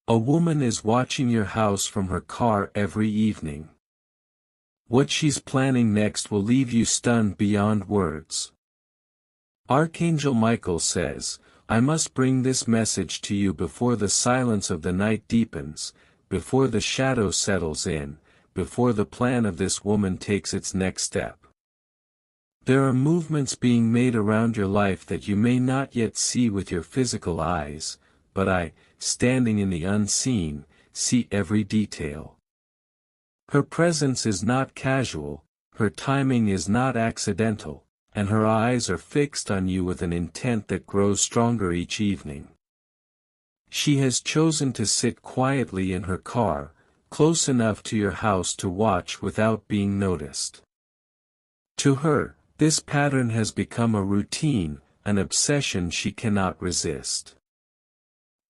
A woman is watching your house from her car every evening. What she's planning next will leave you stunned beyond words. Archangel Michael says, I must bring this message to you before the silence of the night deepens, before the shadow settles in, before the plan of this woman takes its next step. There are movements being made around your life that you may not yet see with your physical eyes, but I, standing in the unseen, see every detail. Her presence is not casual, her timing is not accidental, and her eyes are fixed on you with an intent that grows stronger each evening. She has chosen to sit quietly in her car, close enough to your house to watch without being noticed. To her, this pattern has become a routine, an obsession she cannot resist.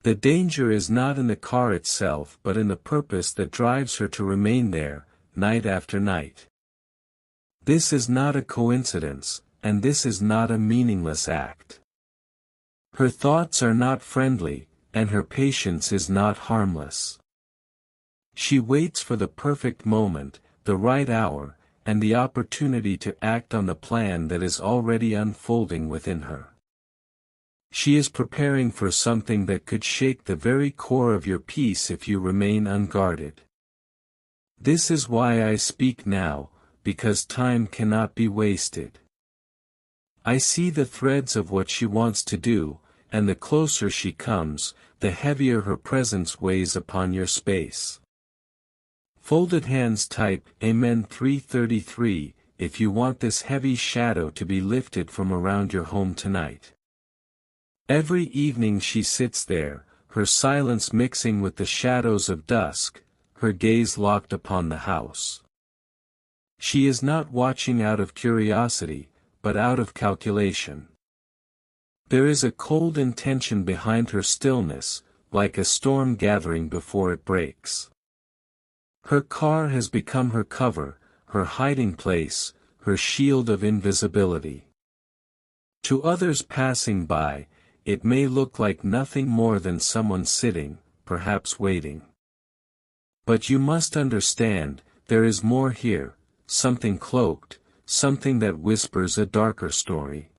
The danger is not in the car itself but in the purpose that drives her to remain there, night after night. This is not a coincidence, and this is not a meaningless act. Her thoughts are not friendly, and her patience is not harmless. She waits for the perfect moment, the right hour, and the opportunity to act on the plan that is already unfolding within her. She is preparing for something that could shake the very core of your peace if you remain unguarded. This is why I speak now, because time cannot be wasted. I see the threads of what she wants to do, and the closer she comes, the heavier her presence weighs upon your space. Folded hands type Amen 333 if you want this heavy shadow to be lifted from around your home tonight. Every evening she sits there, her silence mixing with the shadows of dusk, her gaze locked upon the house. She is not watching out of curiosity, but out of calculation. There is a cold intention behind her stillness, like a storm gathering before it breaks. Her car has become her cover, her hiding place, her shield of invisibility. To others passing by, it may look like nothing more than someone sitting, perhaps waiting. But you must understand, there is more here, something cloaked, something that whispers a darker story.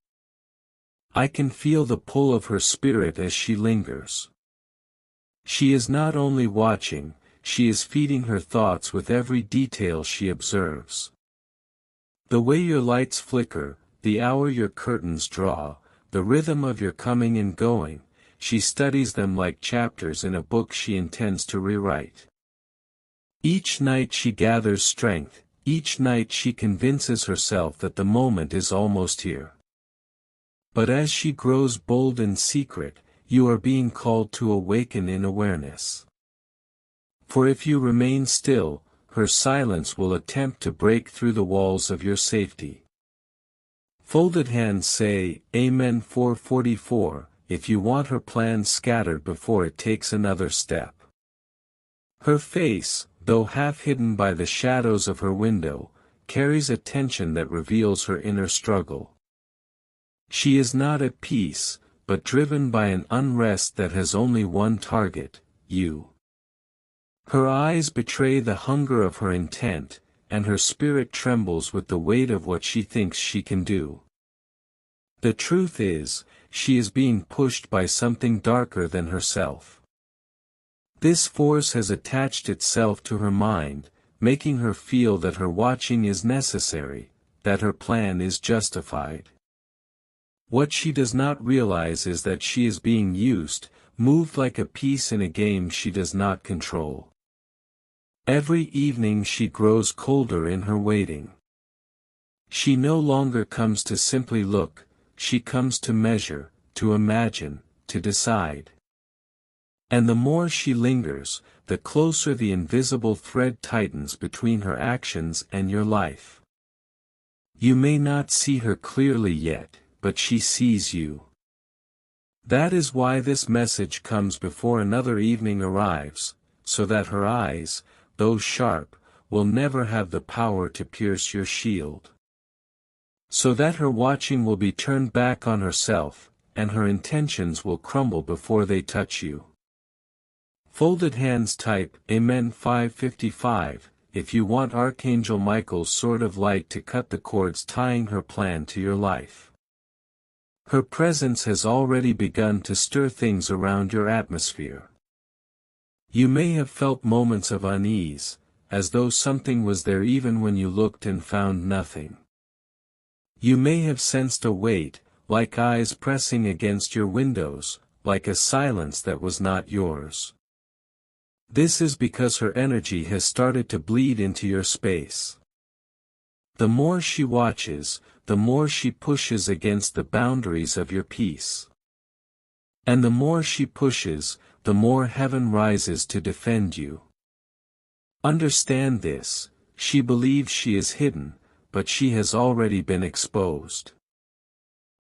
I can feel the pull of her spirit as she lingers. She is not only watching, she is feeding her thoughts with every detail she observes. The way your lights flicker, the hour your curtains draw, the rhythm of your coming and going, she studies them like chapters in a book she intends to rewrite. Each night she gathers strength, each night she convinces herself that the moment is almost here. But as she grows bold and secret, you are being called to awaken in awareness. For if you remain still, her silence will attempt to break through the walls of your safety. Folded hands say, Amen 444, if you want her plan scattered before it takes another step. Her face, though half hidden by the shadows of her window, carries a tension that reveals her inner struggle. She is not at peace, but driven by an unrest that has only one target, you. Her eyes betray the hunger of her intent, and her spirit trembles with the weight of what she thinks she can do. The truth is, she is being pushed by something darker than herself. This force has attached itself to her mind, making her feel that her watching is necessary, that her plan is justified. What she does not realize is that she is being used, moved like a piece in a game she does not control. Every evening she grows colder in her waiting. She no longer comes to simply look, she comes to measure, to imagine, to decide. And the more she lingers, the closer the invisible thread tightens between her actions and your life. You may not see her clearly yet, but she sees you. That is why this message comes before another evening arrives, so that her eyes, though sharp, will never have the power to pierce your shield. So that her watching will be turned back on herself, and her intentions will crumble before they touch you. Folded hands type Amen 555, if you want Archangel Michael's sword of light to cut the cords tying her plan to your life. Her presence has already begun to stir things around your atmosphere. You may have felt moments of unease, as though something was there even when you looked and found nothing. You may have sensed a weight, like eyes pressing against your windows, like a silence that was not yours. This is because her energy has started to bleed into your space. The more she watches, the more she pushes against the boundaries of your peace. And the more she pushes, the more heaven rises to defend you. Understand this, she believes she is hidden, but she has already been exposed.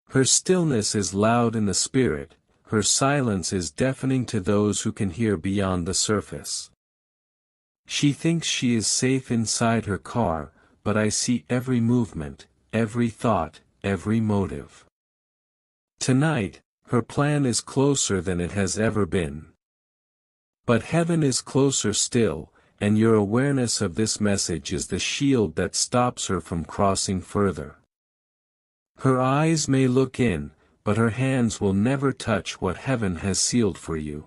Her stillness is loud in the spirit, her silence is deafening to those who can hear beyond the surface. She thinks she is safe inside her car, but I see every movement, every thought, every motive. Tonight, her plan is closer than it has ever been. But heaven is closer still, and your awareness of this message is the shield that stops her from crossing further. Her eyes may look in, but her hands will never touch what heaven has sealed for you.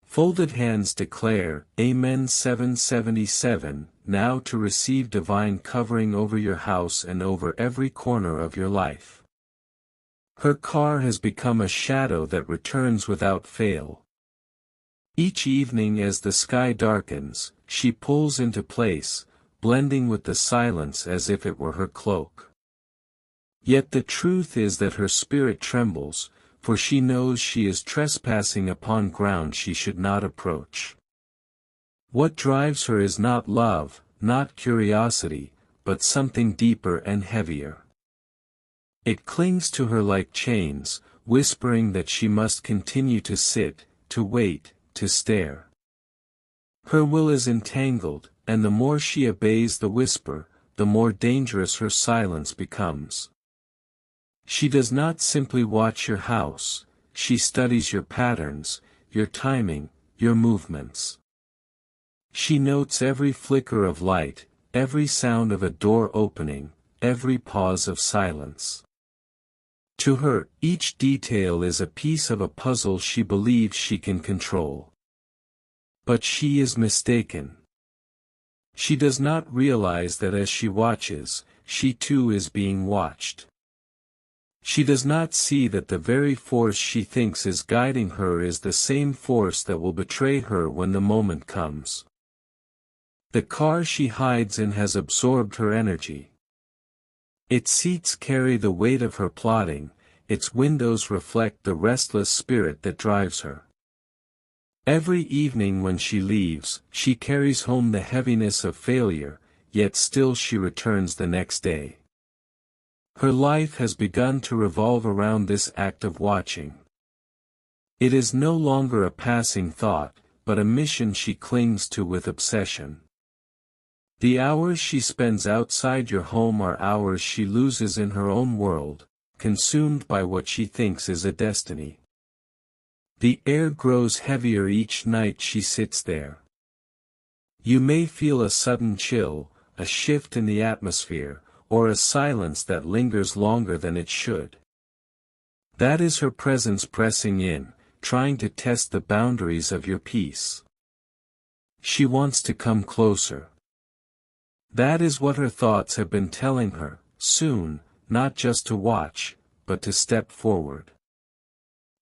Folded hands declare, Amen 777, now to receive divine covering over your house and over every corner of your life. Her car has become a shadow that returns without fail. Each evening as the sky darkens, she pulls into place, blending with the silence as if it were her cloak. Yet the truth is that her spirit trembles, for she knows she is trespassing upon ground she should not approach. What drives her is not love, not curiosity, but something deeper and heavier. It clings to her like chains, whispering that she must continue to sit, to wait, to stare. Her will is entangled, and the more she obeys the whisper, the more dangerous her silence becomes. She does not simply watch your house, she studies your patterns, your timing, your movements. She notes every flicker of light, every sound of a door opening, every pause of silence. To her, each detail is a piece of a puzzle she believes she can control. But she is mistaken. She does not realize that as she watches, she too is being watched. She does not see that the very force she thinks is guiding her is the same force that will betray her when the moment comes. The car she hides in has absorbed her energy. Its seats carry the weight of her plotting, its windows reflect the restless spirit that drives her. Every evening when she leaves, she carries home the heaviness of failure, yet still she returns the next day. Her life has begun to revolve around this act of watching. It is no longer a passing thought, but a mission she clings to with obsession. The hours she spends outside your home are hours she loses in her own world, consumed by what she thinks is a destiny. The air grows heavier each night she sits there. You may feel a sudden chill, a shift in the atmosphere, or a silence that lingers longer than it should. That is her presence pressing in, trying to test the boundaries of your peace. She wants to come closer. That is what her thoughts have been telling her, soon, not just to watch, but to step forward.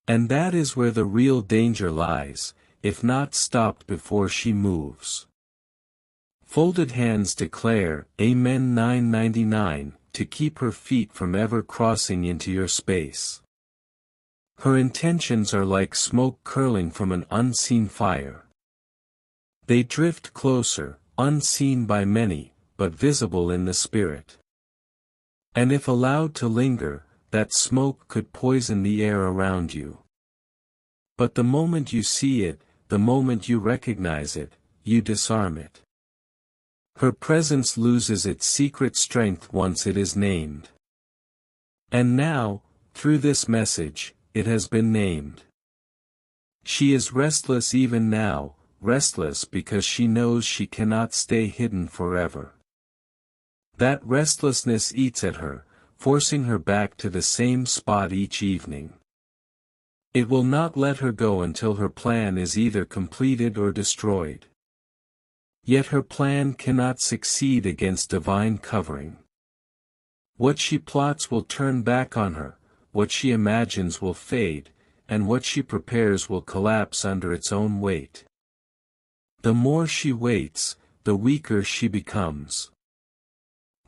And that is where the real danger lies, if not stopped before she moves. Folded hands declare, Amen 999, to keep her feet from ever crossing into your space. Her intentions are like smoke curling from an unseen fire. They drift closer, unseen by many, but visible in the spirit. And if allowed to linger, that smoke could poison the air around you. But the moment you see it, the moment you recognize it, you disarm it. Her presence loses its secret strength once it is named. And now, through this message, it has been named. She is restless even now, restless because she knows she cannot stay hidden forever. That restlessness eats at her, forcing her back to the same spot each evening. It will not let her go until her plan is either completed or destroyed. Yet her plan cannot succeed against divine covering. What she plots will turn back on her, what she imagines will fade, and what she prepares will collapse under its own weight. The more she waits, the weaker she becomes.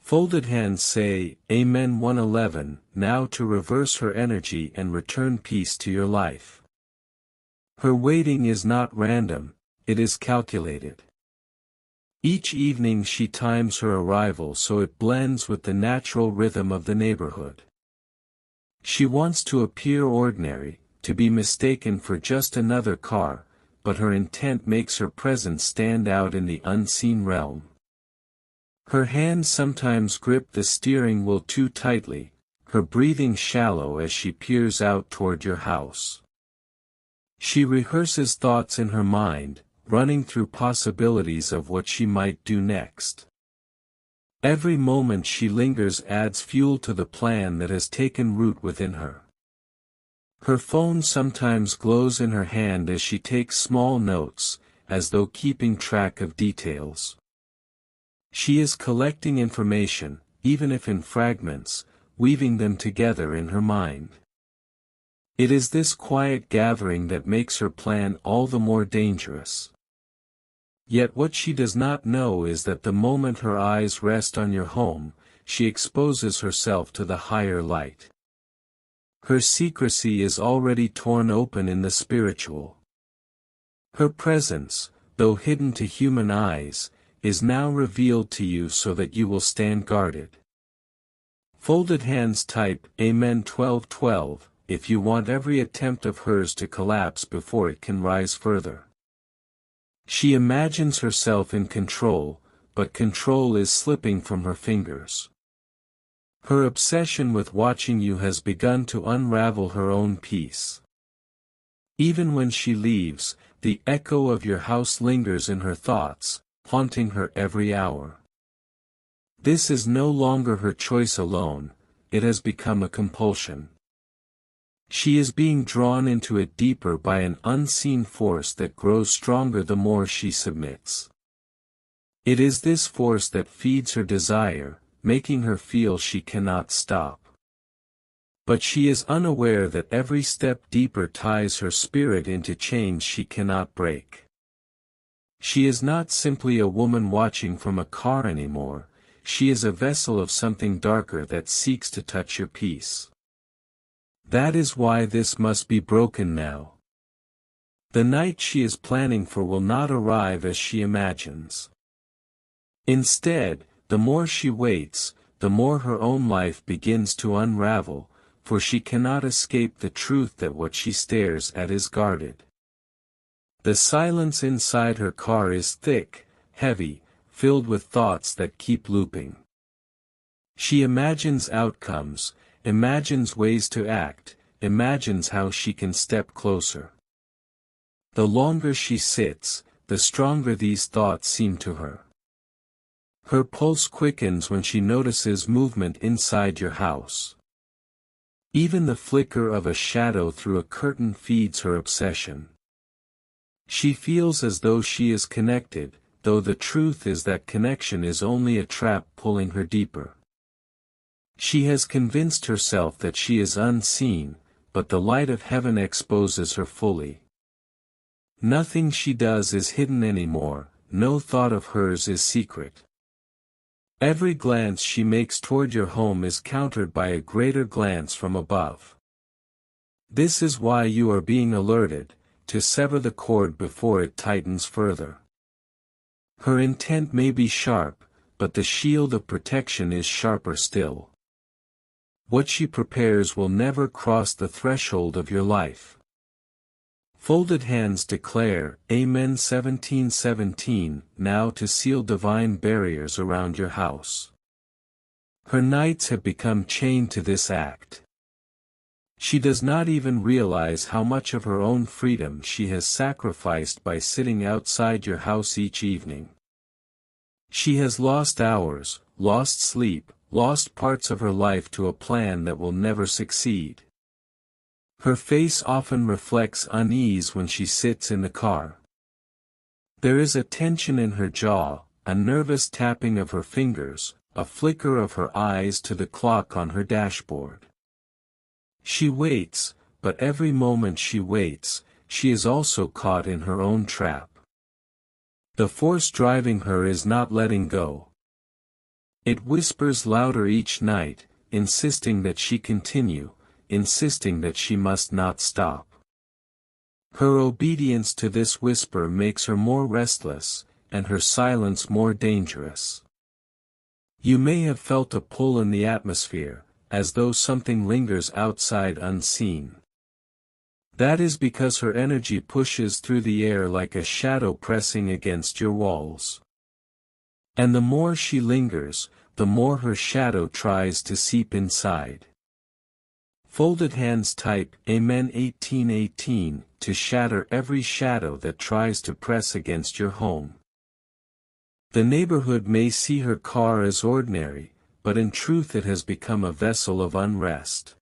Folded hands say, Amen 111, now to reverse her energy and return peace to your life. Her waiting is not random, it is calculated. Each evening she times her arrival so it blends with the natural rhythm of the neighborhood. She wants to appear ordinary, to be mistaken for just another car, but her intent makes her presence stand out in the unseen realm. Her hands sometimes grip the steering wheel too tightly, her breathing shallow as she peers out toward your house. She rehearses thoughts in her mind, running through possibilities of what she might do next. Every moment she lingers adds fuel to the plan that has taken root within her. Her phone sometimes glows in her hand as she takes small notes, as though keeping track of details. She is collecting information, even if in fragments, weaving them together in her mind. It is this quiet gathering that makes her plan all the more dangerous. Yet what she does not know is that the moment her eyes rest on your home, she exposes herself to the higher light. Her secrecy is already torn open in the spiritual. Her presence, though hidden to human eyes, is now revealed to you so that you will stand guarded. Folded hands type, Amen 1212, if you want every attempt of hers to collapse before it can rise further. She imagines herself in control, but control is slipping from her fingers. Her obsession with watching you has begun to unravel her own peace. Even when she leaves, the echo of your house lingers in her thoughts, haunting her every hour. This is no longer her choice alone, it has become a compulsion. She is being drawn into it deeper by an unseen force that grows stronger the more she submits. It is this force that feeds her desire, making her feel she cannot stop. But she is unaware that every step deeper ties her spirit into chains she cannot break. She is not simply a woman watching from a car anymore, she is a vessel of something darker that seeks to touch your peace. That is why this must be broken now. The night she is planning for will not arrive as she imagines. Instead, the more she waits, the more her own life begins to unravel, for she cannot escape the truth that what she stares at is guarded. The silence inside her car is thick, heavy, filled with thoughts that keep looping. She imagines outcomes, imagines ways to act, imagines how she can step closer. The longer she sits, the stronger these thoughts seem to her. Her pulse quickens when she notices movement inside your house. Even the flicker of a shadow through a curtain feeds her obsession. She feels as though she is connected, though the truth is that connection is only a trap pulling her deeper. She has convinced herself that she is unseen, but the light of heaven exposes her fully. Nothing she does is hidden anymore, no thought of hers is secret. Every glance she makes toward your home is countered by a greater glance from above. This is why you are being alerted, to sever the cord before it tightens further. Her intent may be sharp, but the shield of protection is sharper still. What she prepares will never cross the threshold of your life. Folded hands declare, Amen 1717, now to seal divine barriers around your house. Her nights have become chained to this act. She does not even realize how much of her own freedom she has sacrificed by sitting outside your house each evening. She has lost hours, lost sleep, lost parts of her life to a plan that will never succeed. Her face often reflects unease when she sits in the car. There is a tension in her jaw, a nervous tapping of her fingers, a flicker of her eyes to the clock on her dashboard. She waits, but every moment she waits, she is also caught in her own trap. The force driving her is not letting go. It whispers louder each night, insisting that she continue, insisting that she must not stop. Her obedience to this whisper makes her more restless, and her silence more dangerous. You may have felt a pull in the atmosphere, as though something lingers outside unseen. That is because her energy pushes through the air like a shadow pressing against your walls. And the more she lingers, the more her shadow tries to seep inside. Folded hands type Amen 1818 to shatter every shadow that tries to press against your home. The neighborhood may see her car as ordinary, but in truth it has become a vessel of unrest.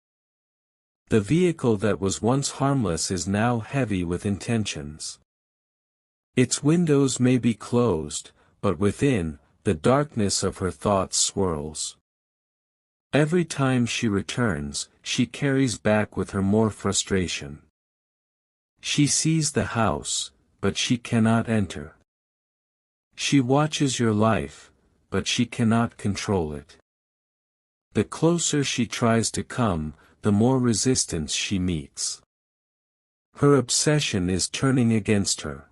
The vehicle that was once harmless is now heavy with intentions. Its windows may be closed, but within, the darkness of her thoughts swirls. Every time she returns, she carries back with her more frustration. She sees the house, but she cannot enter. She watches your life, but she cannot control it. The closer she tries to come, the more resistance she meets. Her obsession is turning against her.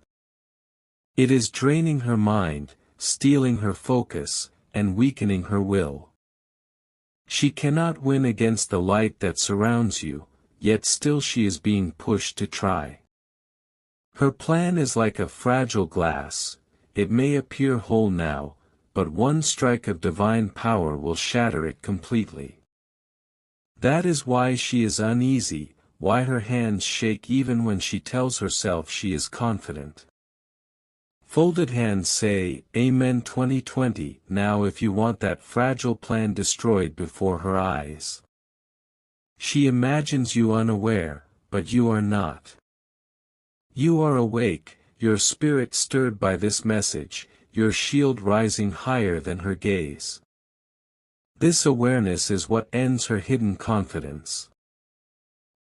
It is draining her mind, stealing her focus, and weakening her will. She cannot win against the light that surrounds you, yet still she is being pushed to try. Her plan is like a fragile glass. It may appear whole now, but one strike of divine power will shatter it completely. That is why she is uneasy, why her hands shake even when she tells herself she is confident. Folded hands say, Amen 2020, now if you want that fragile plan destroyed before her eyes. She imagines you unaware, but you are not. You are awake, your spirit stirred by this message, your shield rising higher than her gaze. This awareness is what ends her hidden confidence.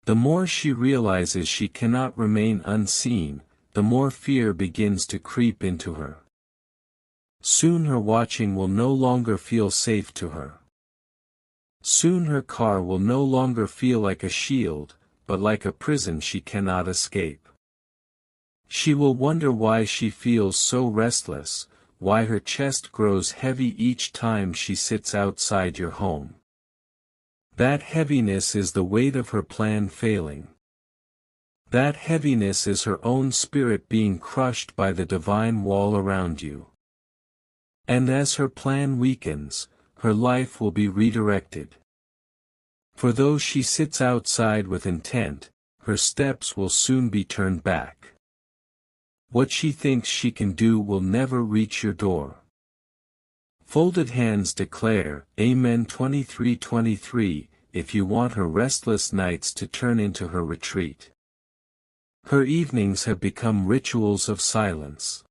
The more she realizes she cannot remain unseen, the more fear begins to creep into her. Soon her watching will no longer feel safe to her. Soon her car will no longer feel like a shield, but like a prison she cannot escape. She will wonder why she feels so restless, why her chest grows heavy each time she sits outside your home. That heaviness is the weight of her plan failing. That heaviness is her own spirit being crushed by the divine wall around you. And as her plan weakens, her life will be redirected. For though she sits outside with intent, her steps will soon be turned back. What she thinks she can do will never reach your door. Folded hands declare, Amen 23:23, if you want her restless nights to turn into her retreat. Her evenings have become rituals of silence.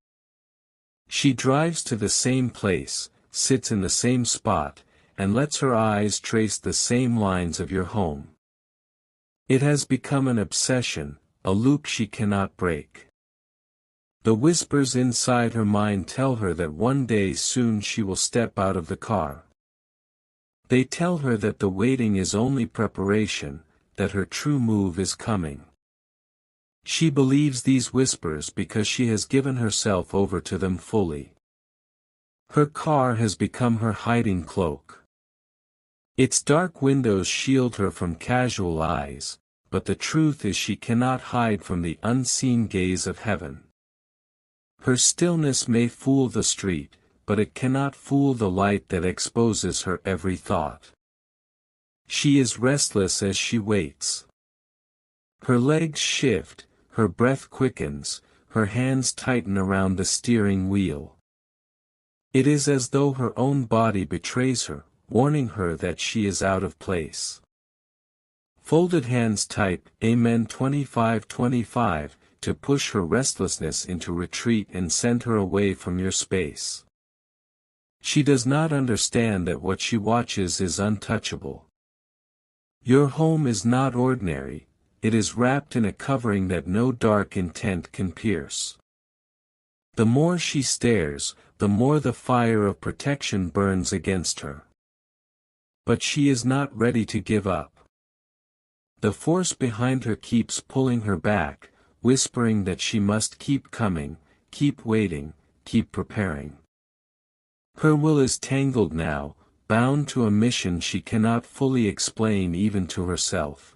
She drives to the same place, sits in the same spot, and lets her eyes trace the same lines of your home. It has become an obsession, a loop she cannot break. The whispers inside her mind tell her that one day soon she will step out of the car. They tell her that the waiting is only preparation, that her true move is coming. She believes these whispers because she has given herself over to them fully. Her car has become her hiding cloak. Its dark windows shield her from casual eyes, but the truth is she cannot hide from the unseen gaze of heaven. Her stillness may fool the street, but it cannot fool the light that exposes her every thought. She is restless as she waits. Her legs shift, her breath quickens, her hands tighten around the steering wheel. It is as though her own body betrays her, warning her that she is out of place. Folded hands type, Amen 25:25, to push her restlessness into retreat and send her away from your space. She does not understand that what she watches is untouchable. Your home is not ordinary, it is wrapped in a covering that no dark intent can pierce. The more she stares, the more the fire of protection burns against her. But she is not ready to give up. The force behind her keeps pulling her back, whispering that she must keep coming, keep waiting, keep preparing. Her will is tangled now, bound to a mission she cannot fully explain even to herself.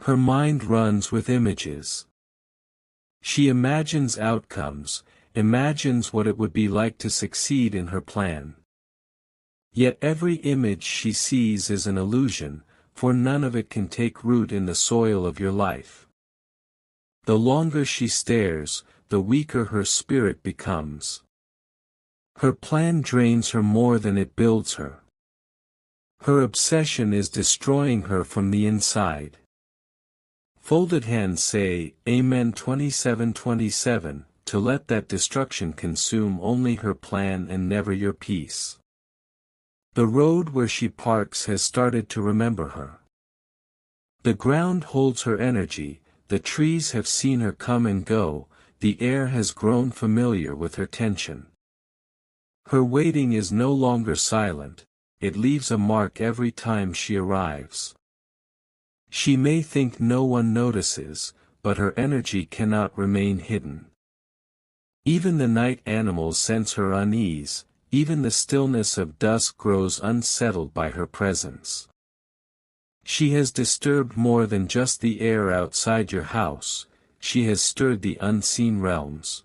Her mind runs with images. She imagines outcomes, imagines what it would be like to succeed in her plan. Yet every image she sees is an illusion, for none of it can take root in the soil of your life. The longer she stares, the weaker her spirit becomes. Her plan drains her more than it builds her. Her obsession is destroying her from the inside. Folded hands say, Amen 27:27, to let that destruction consume only her plan and never your peace. The road where she parks has started to remember her. The ground holds her energy, the trees have seen her come and go, the air has grown familiar with her tension. Her waiting is no longer silent, it leaves a mark every time she arrives. She may think no one notices, but her energy cannot remain hidden. Even the night animals sense her unease, even the stillness of dusk grows unsettled by her presence. She has disturbed more than just the air outside your house, she has stirred the unseen realms.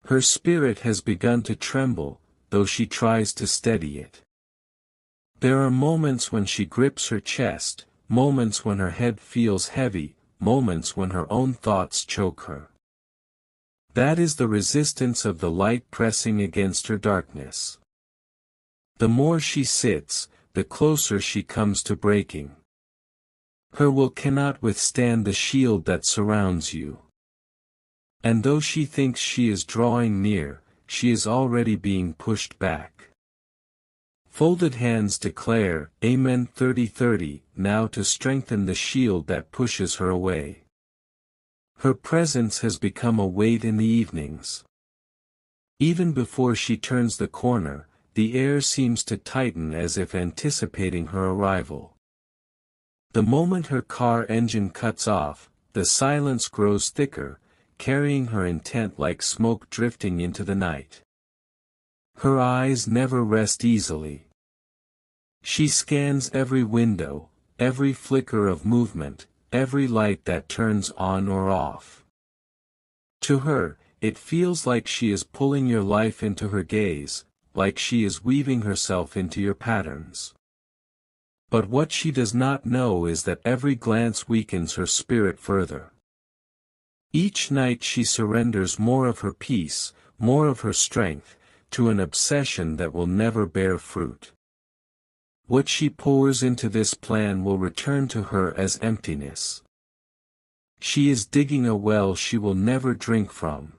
Her spirit has begun to tremble, though she tries to steady it. There are moments when she grips her chest, moments when her head feels heavy, moments when her own thoughts choke her. That is the resistance of the light pressing against her darkness. The more she sits, the closer she comes to breaking. Her will cannot withstand the shield that surrounds you. And though she thinks she is drawing near, she is already being pushed back. Folded hands declare, Amen 30:30, now to strengthen the shield that pushes her away. Her presence has become a weight in the evenings. Even before she turns the corner, the air seems to tighten as if anticipating her arrival. The moment her car engine cuts off, the silence grows thicker, carrying her intent like smoke drifting into the night. Her eyes never rest easily. She scans every window, every flicker of movement, every light that turns on or off. To her, it feels like she is pulling your life into her gaze, like she is weaving herself into your patterns. But what she does not know is that every glance weakens her spirit further. Each night she surrenders more of her peace, more of her strength, to an obsession that will never bear fruit. What she pours into this plan will return to her as emptiness. She is digging a well she will never drink from.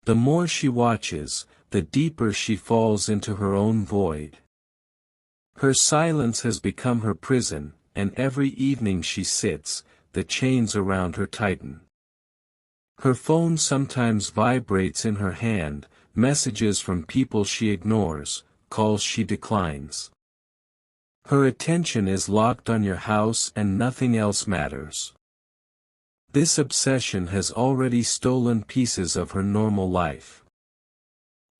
The more she watches, the deeper she falls into her own void. Her silence has become her prison, and every evening she sits, the chains around her tighten. Her phone sometimes vibrates in her hand, messages from people she ignores, calls she declines. Her attention is locked on your house and nothing else matters. This obsession has already stolen pieces of her normal life.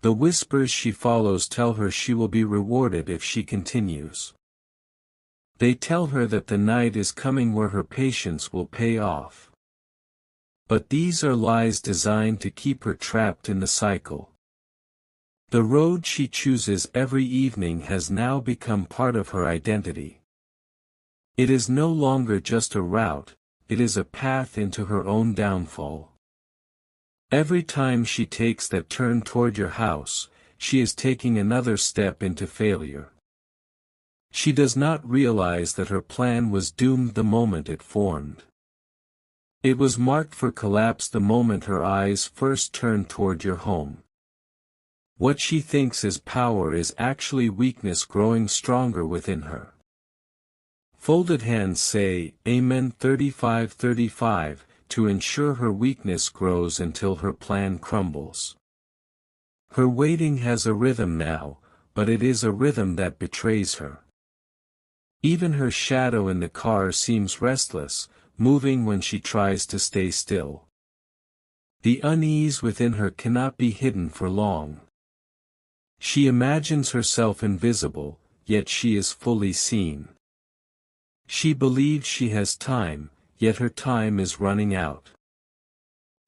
The whispers she follows tell her she will be rewarded if she continues. They tell her that the night is coming where her patience will pay off. But these are lies designed to keep her trapped in the cycle. The road she chooses every evening has now become part of her identity. It is no longer just a route, it is a path into her own downfall. Every time she takes that turn toward your house, she is taking another step into failure. She does not realize that her plan was doomed the moment it formed. It was marked for collapse the moment her eyes first turned toward your home. What she thinks is power is actually weakness growing stronger within her. Folded hands say, Amen 35:35, to ensure her weakness grows until her plan crumbles. Her waiting has a rhythm now, but it is a rhythm that betrays her. Even her shadow in the car seems restless, moving when she tries to stay still. The unease within her cannot be hidden for long. She imagines herself invisible, yet she is fully seen. She believes she has time, yet her time is running out.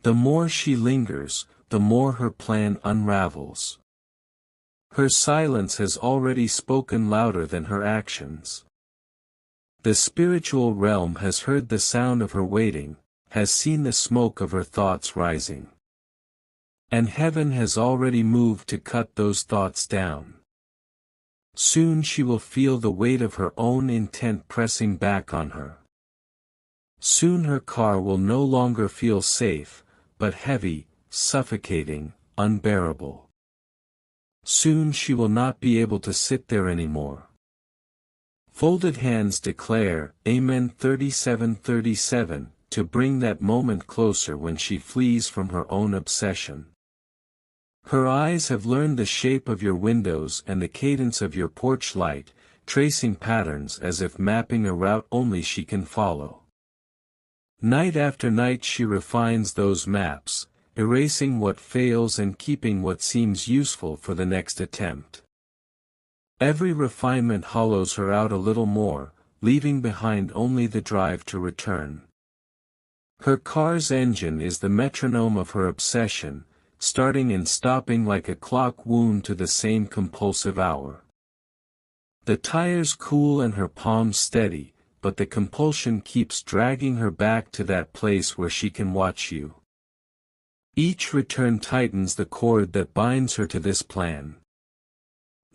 The more she lingers, the more her plan unravels. Her silence has already spoken louder than her actions. The spiritual realm has heard the sound of her waiting, has seen the smoke of her thoughts rising. And heaven has already moved to cut those thoughts down. Soon she will feel the weight of her own intent pressing back on her. Soon her car will no longer feel safe, but heavy, suffocating, unbearable. Soon she will not be able to sit there anymore. Folded hands declare, Amen 37:37, to bring that moment closer when she flees from her own obsession. Her eyes have learned the shape of your windows and the cadence of your porch light, tracing patterns as if mapping a route only she can follow. Night after night she refines those maps, erasing what fails and keeping what seems useful for the next attempt. Every refinement hollows her out a little more, leaving behind only the drive to return. Her car's engine is the metronome of her obsession, starting and stopping like a clock wound to the same compulsive hour. The tires cool and her palms steady, but the compulsion keeps dragging her back to that place where she can watch you. Each return tightens the cord that binds her to this plan.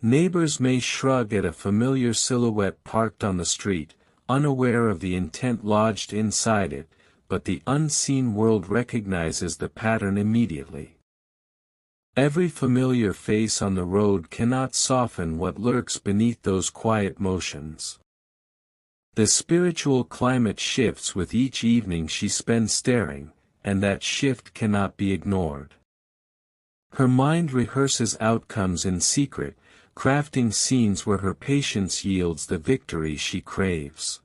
Neighbors may shrug at a familiar silhouette parked on the street, unaware of the intent lodged inside it, but the unseen world recognizes the pattern immediately. Every familiar face on the road cannot soften what lurks beneath those quiet motions. The spiritual climate shifts with each evening she spends staring, and that shift cannot be ignored. Her mind rehearses outcomes in secret, crafting scenes where her patience yields the victory she craves.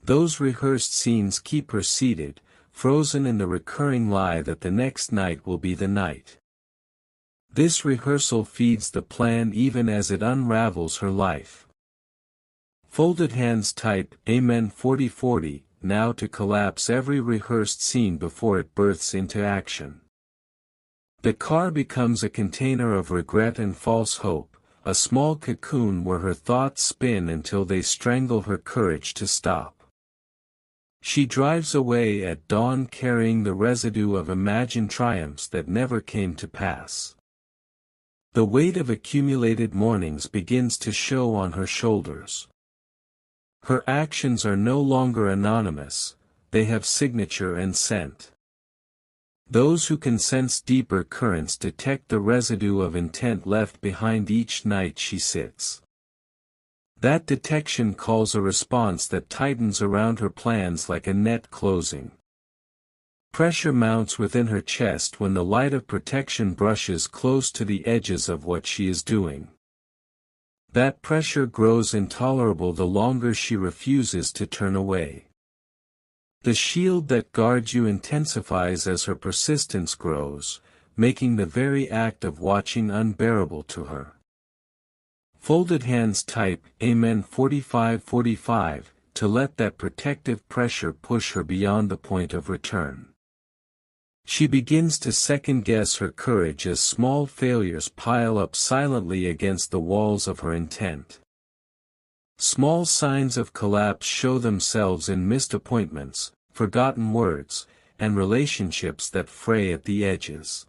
Those rehearsed scenes keep her seated, frozen in the recurring lie that the next night will be the night. This rehearsal feeds the plan even as it unravels her life. Folded hands type, Amen 40:40, now to collapse every rehearsed scene before it births into action. The car becomes a container of regret and false hope, a small cocoon where her thoughts spin until they strangle her courage to stop. She drives away at dawn carrying the residue of imagined triumphs that never came to pass. The weight of accumulated mornings begins to show on her shoulders. Her actions are no longer anonymous, they have signature and scent. Those who can sense deeper currents detect the residue of intent left behind each night she sits. That detection calls a response that tightens around her plans like a net closing. Pressure mounts within her chest when the light of protection brushes close to the edges of what she is doing. That pressure grows intolerable the longer she refuses to turn away. The shield that guards you intensifies as her persistence grows, making the very act of watching unbearable to her. Folded hands type, Amen 45:45, to let that protective pressure push her beyond the point of return. She begins to second-guess her courage as small failures pile up silently against the walls of her intent. Small signs of collapse show themselves in missed appointments, forgotten words, and relationships that fray at the edges.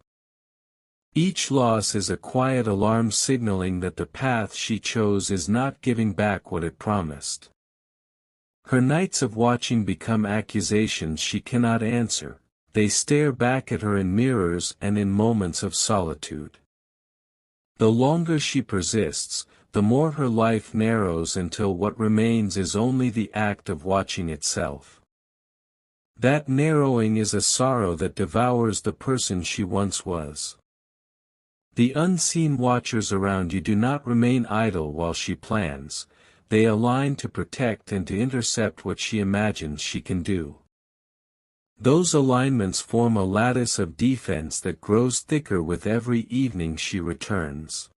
Each loss is a quiet alarm signaling that the path she chose is not giving back what it promised. Her nights of watching become accusations she cannot answer, they stare back at her in mirrors and in moments of solitude. The longer she persists, the more her life narrows until what remains is only the act of watching itself. That narrowing is a sorrow that devours the person she once was. The unseen watchers around you do not remain idle while she plans, they align to protect and to intercept what she imagines she can do. Those alignments form a lattice of defense that grows thicker with every evening she returns.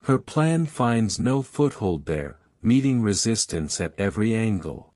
Her plan finds no foothold there, meeting resistance at every angle.